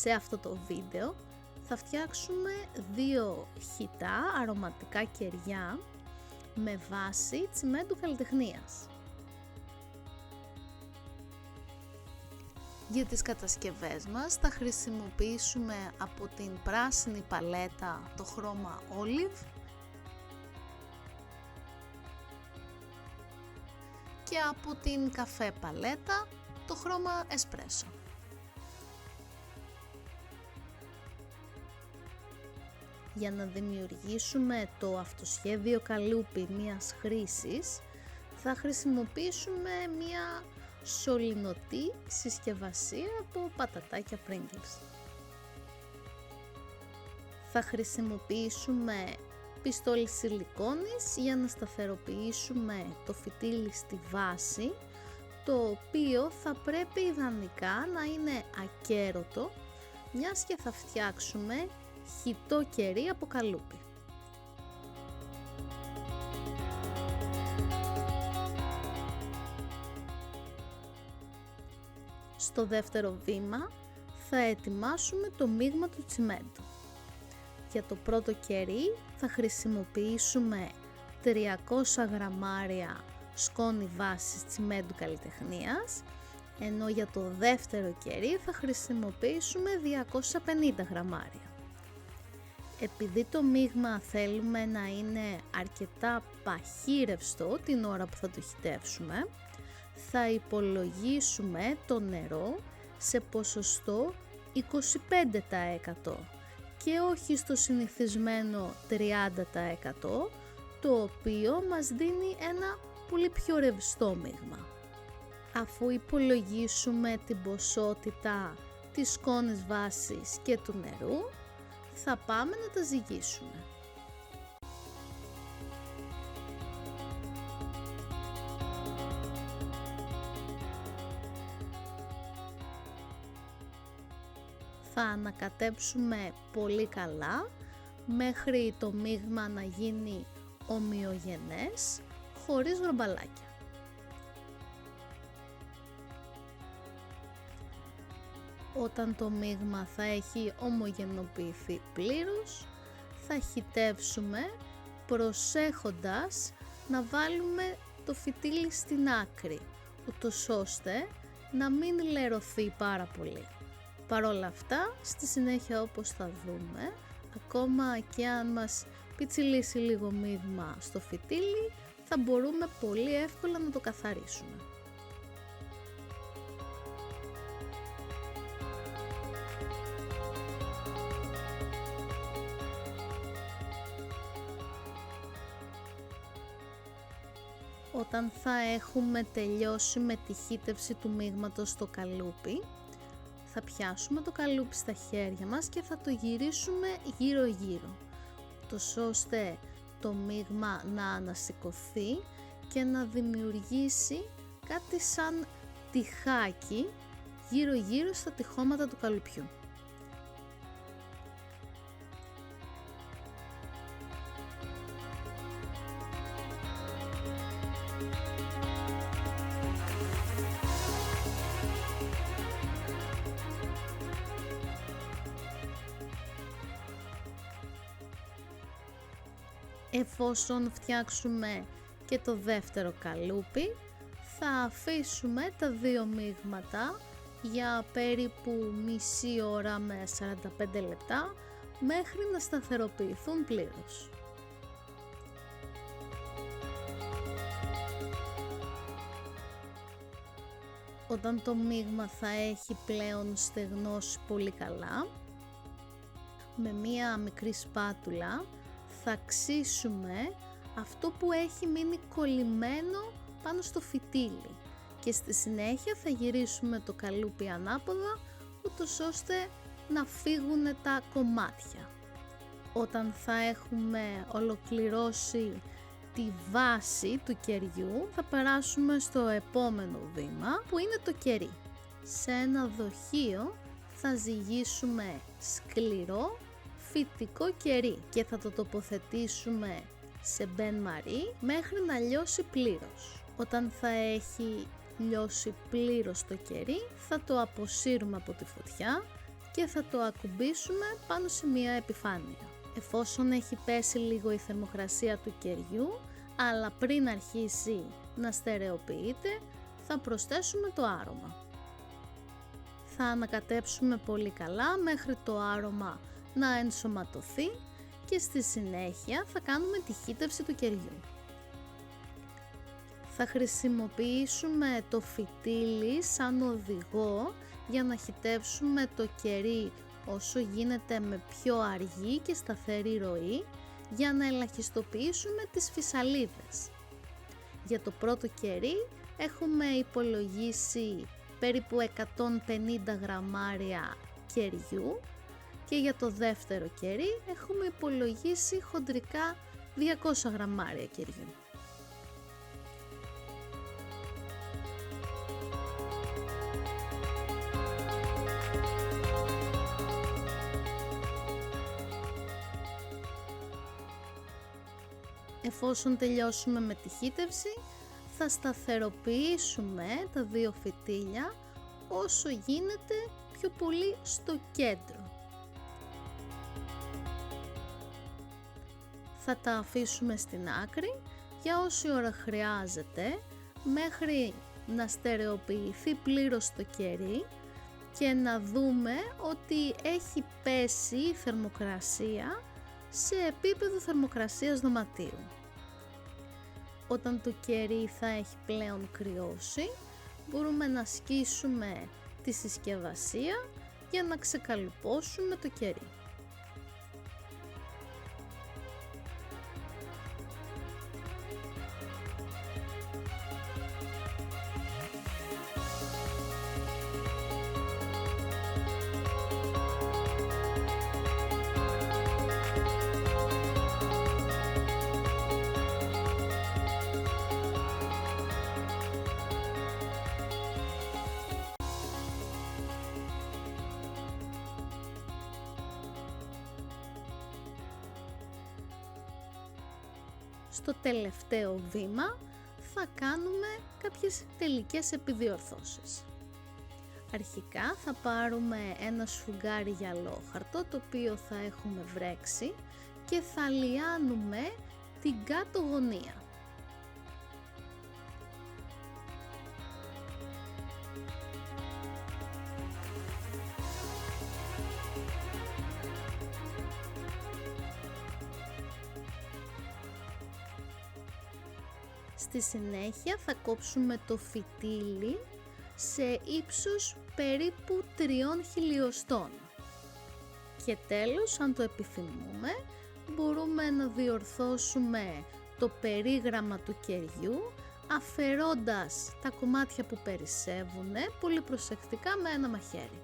Σε αυτό το βίντεο θα φτιάξουμε 2 χυτά αρωματικά κεριά με βάση τσιμέντου καλλιτεχνίας. Για τις κατασκευές μας θα χρησιμοποιήσουμε από την πράσινη παλέτα το χρώμα Olive και από την καφέ παλέτα το χρώμα Espresso. Για να δημιουργήσουμε το αυτοσχέδιο καλούπι μιας χρήσης θα χρησιμοποιήσουμε μια σωληνωτή συσκευασία από πατατάκια Pringles. Θα χρησιμοποιήσουμε πιστόλι σιλικόνης για να σταθεροποιήσουμε το φυτίλι στη βάση, το οποίο θα πρέπει ιδανικά να είναι ακέρωτο, μιας και θα φτιάξουμε χυτό κερί από καλούπι. Στο δεύτερο βήμα θα ετοιμάσουμε το μείγμα του τσιμέντου. Για το πρώτο κερί θα χρησιμοποιήσουμε 300 γραμμάρια σκόνη βάσης τσιμέντου καλλιτεχνίας, ενώ για το δεύτερο κερί θα χρησιμοποιήσουμε 250 γραμμάρια. Επειδή το μείγμα θέλουμε να είναι αρκετά παχύρευστο την ώρα που θα το χυτεύσουμε, θα υπολογίσουμε το νερό σε ποσοστό 25% και όχι στο συνηθισμένο 30%, το οποίο μας δίνει ένα πολύ πιο ρευστό μείγμα. Αφού υπολογίσουμε την ποσότητα της σκόνης βάσης και του νερού, θα πάμε να τα ζυγίσουμε. Θα ανακατέψουμε πολύ καλά μέχρι το μείγμα να γίνει ομοιογενές, χωρίς γρομπαλάκια. Όταν το μείγμα θα έχει ομογενοποιηθεί πλήρως, θα χυτεύσουμε προσέχοντας να βάλουμε το φυτίλι στην άκρη, ούτως ώστε να μην λερωθεί πάρα πολύ. Παρ' όλα αυτά, στη συνέχεια όπως θα δούμε, ακόμα και αν μας πιτσιλήσει λίγο μείγμα στο φυτίλι, θα μπορούμε πολύ εύκολα να το καθαρίσουμε. Όταν θα έχουμε τελειώσει με τη χύτευση του μείγματος στο καλούπι, θα πιάσουμε το καλούπι στα χέρια μας και θα το γυρίσουμε γύρω γύρω, ώστε το μείγμα να ανασηκωθεί και να δημιουργήσει κάτι σαν τυχάκι γύρω γύρω στα τυχώματα του καλουπιού. Εφόσον φτιάξουμε και το δεύτερο καλούπι, θα αφήσουμε τα 2 μείγματα για περίπου μισή ώρα με 45 λεπτά μέχρι να σταθεροποιηθούν πλήρως. Όταν το μείγμα θα έχει πλέον στεγνώσει πολύ καλά, με μία μικρή σπάτουλα θα ξύσουμε αυτό που έχει μείνει κολλημένο πάνω στο φυτίλι και στη συνέχεια θα γυρίσουμε το καλούπι ανάποδα, ούτως ώστε να φύγουν τα κομμάτια. Όταν θα έχουμε ολοκληρώσει τη βάση του κεριού, θα περάσουμε στο επόμενο βήμα που είναι το κερί. Σε ένα δοχείο θα ζυγίσουμε σκληρό φυτικό κερί και θα το τοποθετήσουμε σε μπεν μαρί μέχρι να λιώσει πλήρως. Όταν θα έχει λιώσει πλήρως το κερί, θα το αποσύρουμε από τη φωτιά και θα το ακουμπήσουμε πάνω σε μια επιφάνεια. Εφόσον έχει πέσει λίγο η θερμοκρασία του κεριού, αλλά πριν αρχίσει να στερεοποιείται, θα προσθέσουμε το άρωμα. Θα ανακατέψουμε πολύ καλά μέχρι το άρωμα να ενσωματωθεί και στη συνέχεια θα κάνουμε τη χύτευση του κεριού. Θα χρησιμοποιήσουμε το φυτίλι σαν οδηγό για να χυτεύσουμε το κερί όσο γίνεται με πιο αργή και σταθερή ροή για να ελαχιστοποιήσουμε τις φυσαλίδες. Για το πρώτο κερί έχουμε υπολογίσει περίπου 150 γραμμάρια κεριού και για το δεύτερο κερί έχουμε υπολογίσει χοντρικά 200 γραμμάρια κεριού. Εφόσον τελειώσουμε με τη χύτευση, θα σταθεροποιήσουμε τα δύο φυτίλια όσο γίνεται πιο πολύ στο κέντρο. Θα τα αφήσουμε στην άκρη για όση ώρα χρειάζεται μέχρι να στερεοποιηθεί πλήρως το κερί και να δούμε ότι έχει πέσει η θερμοκρασία σε επίπεδο θερμοκρασίας δωματίου. Όταν το κερί θα έχει πλέον κρυώσει, μπορούμε να σκίσουμε τη συσκευασία για να ξεκαλυπώσουμε το κερί. Στο τελευταίο βήμα θα κάνουμε κάποιες τελικές επιδιορθώσεις. Αρχικά θα πάρουμε ένα σφουγγάρι γυαλόχαρτο το οποίο θα έχουμε βρέξει και θα λιάνουμε την κάτω γωνία. Στη συνέχεια θα κόψουμε το φυτίλι σε ύψος περίπου 3 χιλιοστών. Και τέλος, αν το επιθυμούμε, μπορούμε να διορθώσουμε το περίγραμμα του κεριού αφαιρώντας τα κομμάτια που περισσεύουν πολύ προσεκτικά με ένα μαχαίρι.